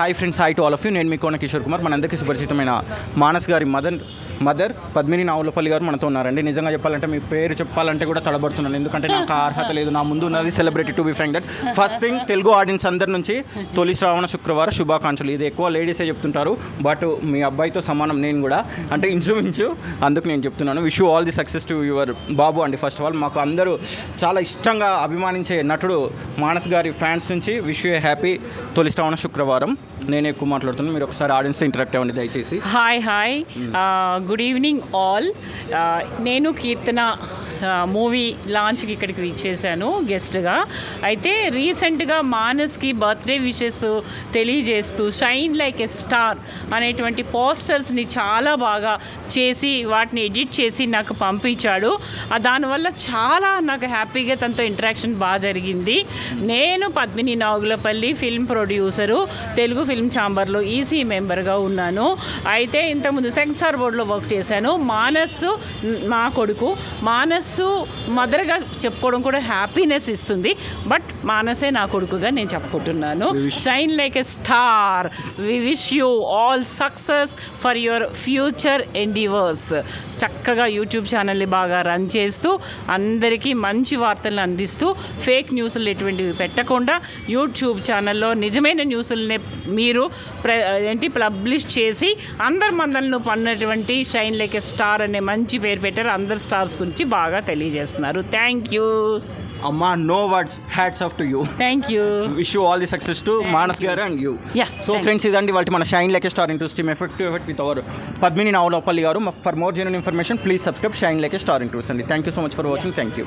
Hi friends, hi to all of you. నేను మీ కోన కిషోర్ కుమార్. మనందరికీ సుపరిచితమైన మానస్ గారి మదర్ పద్మిని నావులపల్లి గారు మనతో ఉన్నారండి. నిజంగా చెప్పాలంటే మీ పేరు చెప్పాలంటే కూడా తడబడుతున్నాను, ఎందుకంటే నాకు ఆ అర్హత లేదు. నా ముందు ఉన్నది celebrity to be frank that. First thing, Telugu audience అందరి నుంచి తొలి శ్రావణ శుక్రవారం శుభాకాంక్షలు. ఇది ఎక్కువ లేడీసే చెప్తుంటారు, బట్ మీ అబ్బాయితో సమానం నేను కూడా, అంటే ఇంచుమించు. అందుకు నేను చెప్తున్నాను, wish you all the success to your బాబు అండి. ఫస్ట్ ఆఫ్ ఆల్ మాకు అందరూ చాలా ఇష్టంగా అభిమానించే నటుడు మానస్ గారి ఫ్యాన్స్ నుంచి విష్ యూ హ్యాపీ తొలి శ్రావణ శుక్రవారం. నేను ఎక్కువ మాట్లాడుతున్నాను, మీరు ఒకసారి ఆడియన్స్తో ఇంటరాక్ట్ అవ్వండి దయచేసి. Hi good evening all. నేను కీర్తన మూవీ లాంచ్కి ఇక్కడికి ఇచ్చేసాను గెస్ట్గా. అయితే రీసెంట్గా మానస్కి బర్త్డే విషెస్ తెలియజేస్తూ షైన్ లైక్ ఎ స్టార్ అనేటువంటి పోస్టర్స్ని చాలా బాగా చేసి వాటిని ఎడిట్ చేసి నాకు పంపించాడు. దానివల్ల చాలా నాకు హ్యాపీగా తనతో ఇంటరాక్షన్ బాగా జరిగింది. నేను Padmini Nagulapalli film producer, Telugu film ఛాంబర్లో ఈసీ మెంబర్గా ఉన్నాను. అయితే ఇంతకుముందు సెన్సార్ బోర్డులో వర్క్ చేశాను. మానస్ మా కొడుకు. మానస్ మదర్గా చెప్పుకోవడం కూడా హ్యాపీనెస్ ఇస్తుంది, బట్ మానసే నా కొడుకుగా నేను చెప్పుకుంటున్నాను. Shine like a star. We wish you all success for your future endeavours. చక్కగా యూట్యూబ్ ఛానల్ని బాగా రన్ చేస్తూ అందరికీ మంచి వార్తలను అందిస్తూ ఫేక్ న్యూస్లు ఎటువంటివి పెట్టకుండా యూట్యూబ్ ఛానల్లో నిజమైన న్యూస్లని మీరు పబ్లిష్ చేసి అందరి మందలను పన్నటువంటి షైన్ లైక్ ఎ స్టార్ అనే మంచి పేరు పెట్టారు. అందరు స్టార్స్ గురించి బాగా తెలియజేస్తున్నారు. థ్యాంక్ యూ అమ్మా. No words, hats off to you. Thank you. Wish you all the success to Manas garu and you. So friends, ఇదండి వాళ్ళకి మన shine like a star into team effective with our Padmini Navulapalli garu. For more genuine information please subscribe shine like a star ఇంటూస్ అండి. Thank you so much for watching. Thank you.